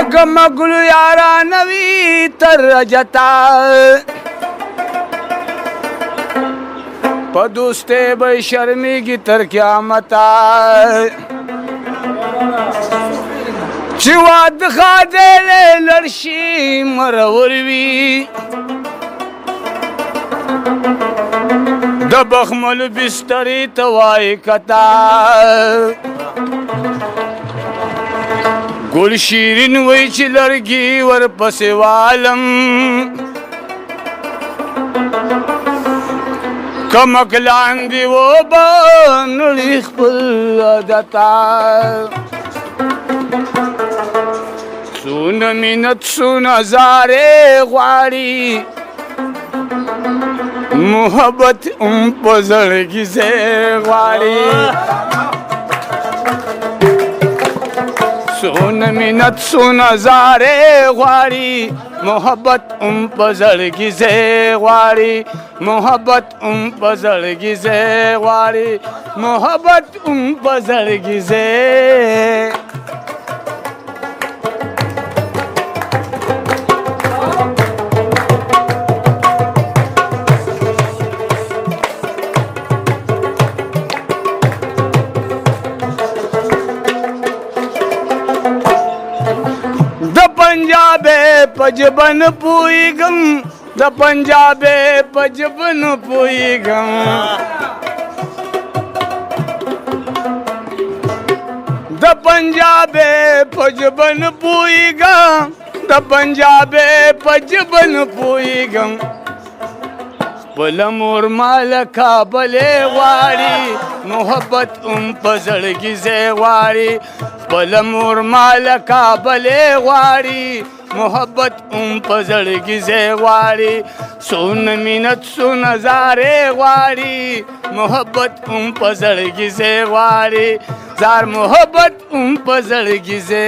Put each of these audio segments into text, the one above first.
डगमगुल यारा नवी तर जता पदुस्ते बै शर्मिगी तर क्या मता चिवाद खादेले लड़शी मरवरवी दबखमल बिस्तरी तवाई कता गुल शीरिन वैची लड़गी वर पसेवालम कमकलांदी वो बनलिख पलदता सुन मिनत सुन हजारे ग्वारी मोहब्बत पजड़गी से ग्वारी सुन मिनत सुन हजारे ग्वारी मोहब्बत पजड़गी से ग्वारी मोहब्बत पजड़गी से ग्वारी मोहब्बत पजड़गी से पंजाबे पजबन पुईगम द पंजाबे पजबन पुईगम द पंजाबे पजबन पुईगम द पंजाबे पजबन पुईगम पलमोर मालका बले वारी मोहब्बत पजड़गी से वारी पलमोर मालका बले वारी मोहब्बत पजड़गी से वारी सुन मिनत सुन हजारे वारी मोहब्बत पजड़गी से वारी जार मोहब्बत पजड़गी से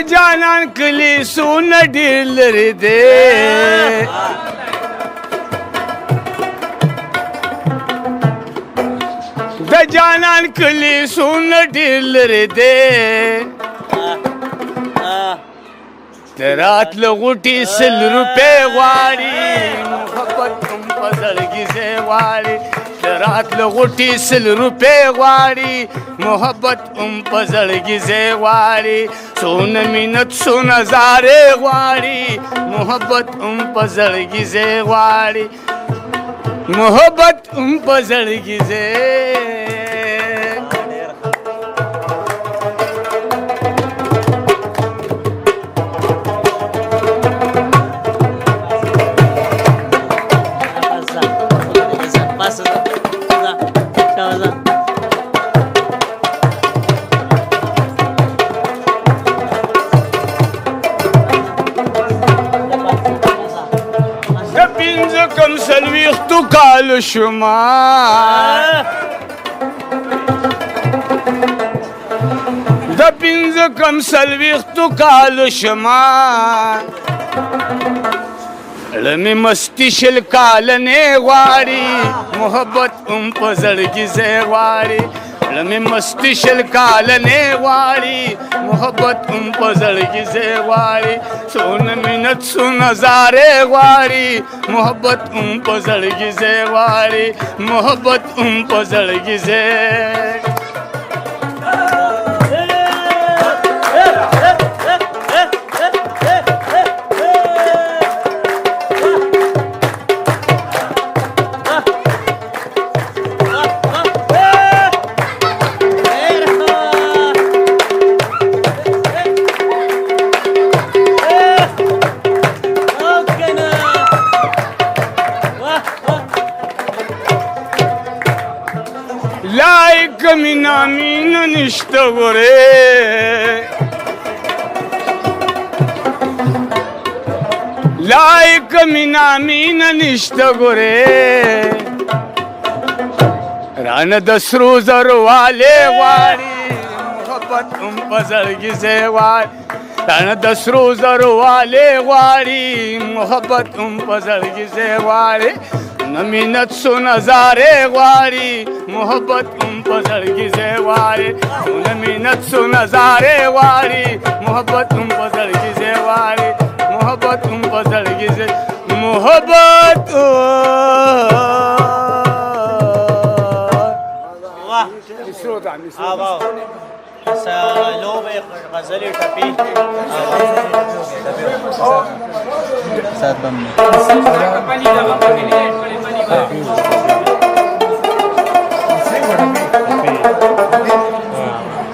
जानन कली सुन दिल दे द जानन कली सुन दिल दे रात लगुटी सिल रुपए वारी मोहब्बत पजड़गी से वारी रात लगुटी सिल रुपए वारी मोहब्बत पजड़गी से वारी सुन मिनत सुन हजारे वारी मोहब्बत पजड़गी से वारी मोहब्बत पजड़गी से कम सलवीख तू काल शुमा द पिंज कम सलवीख तू काल शुमा लमी मस्ती शिल कालने वारी मोहब्बत पजड़गी से वारी लमी मस्ती शिल कालने वारी मोहब्बत पजड़गी से वारी सुन मिनत सुन हजारे वारी मोहब्बत पजड़गी से वारी मोहब्बत पजड़गी से लाइक मिना मीन निष्ठ गोरे لایک مینا مینا نشته ګوره رانه د سرو زرو والې غواړي محبت هم په زړګي ځای غواړي رانه د سرو زرو والې غواړي محبت هم په زړګي ځای غواړي نه مینت سو نظارې غواړي محبت هم په زړګي ځای غواړي نه مینت سو نظارې غواړي محبت هم په زړګي ځای غواړي محبت هم په زړګي ځای محبت لوبه غزلې ټپي سات بم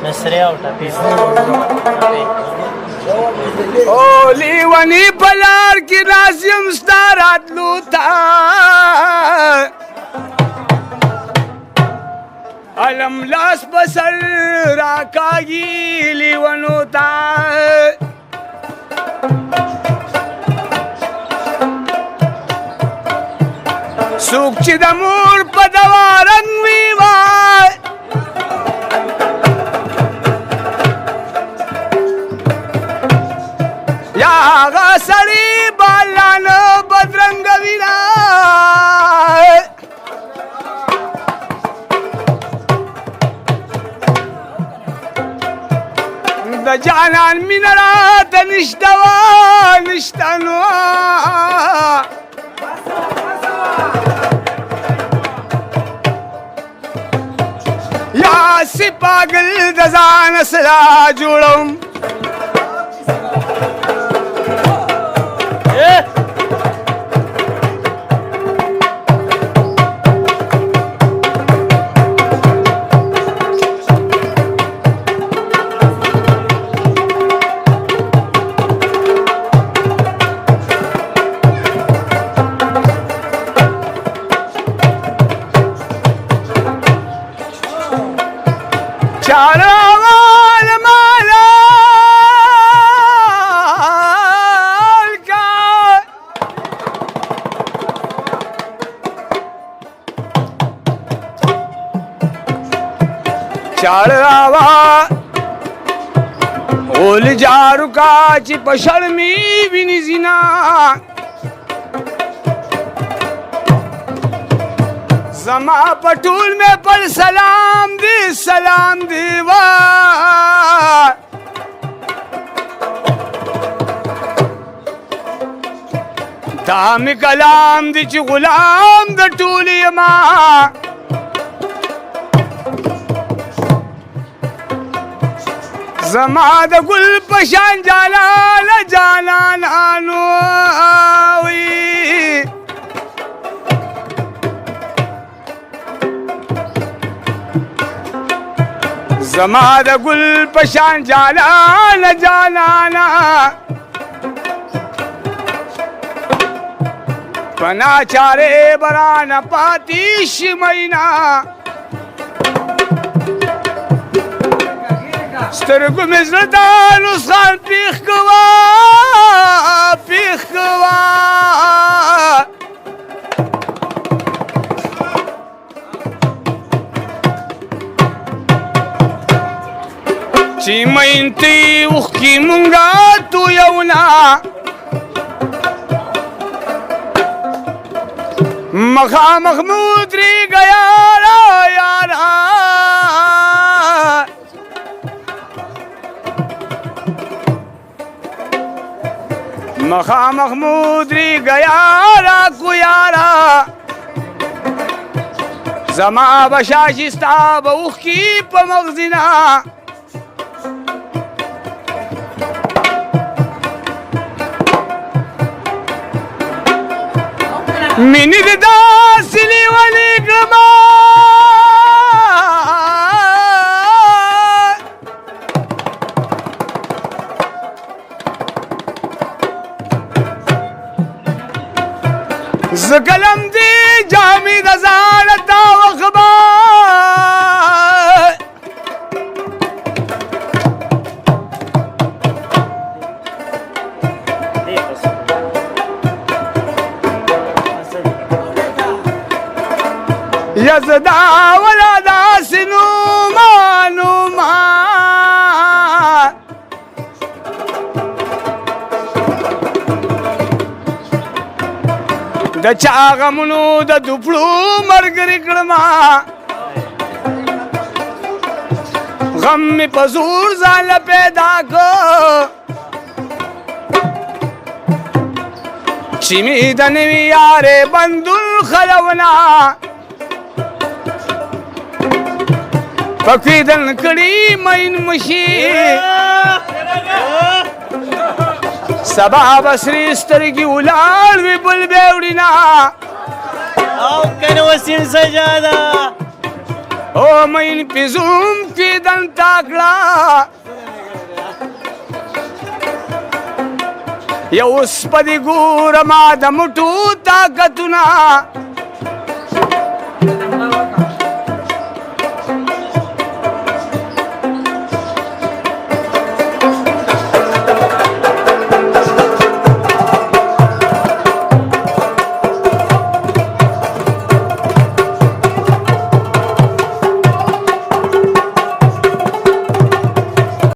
نسره او ټپي او لیونی پلار کی نازیم ستارات لوتا علم لاس بسر راکاگی لیونو تا سوک چی دا مور پا دوارنگ ویوای یا آغا سری بالان بدرنگ ویرای د جانان مینه راته نشته وه نشته نو یا سی پاگل د ځانه سره جوړم چاروال مالال کا چاروال اول جارو کا چی پشرمی بینی زینا زما پټول میں پر سلام دی وا دا می کلام دی چې غلام د ټول یما زما د ګل پشان جلال جانانو وی زما د ګل پشان جانان جانانا پنا چارے برانا پاتیش مینا سترګو مې زړه د نسخان پیښ کوا چې مینتي اوښکې مونږه تویونا مخامخ مو درېږه یاره یاره مخامخ مو درېږه یاره کو یاره زما به شاشي ستا به اوښکې په مغزینه مینې دې داسې لیونې کړمه زه کلم دې جامې د ځانه تا وخبه بیا زدا ولا داسې نوما د چا غمونو د دوپړو ملګري کړما غم مې په زور ځان له پیدا کړ چې مې د نوي یارې بندون خلونه پکویدن کړي مین مشي سبا بسری سترګې ولاړ وي بل بیوړینا او کنه وسین سجاده او مین پیزوم کیدن تاکړه یو اوس پدې ګوره ما د مټو طاقتونه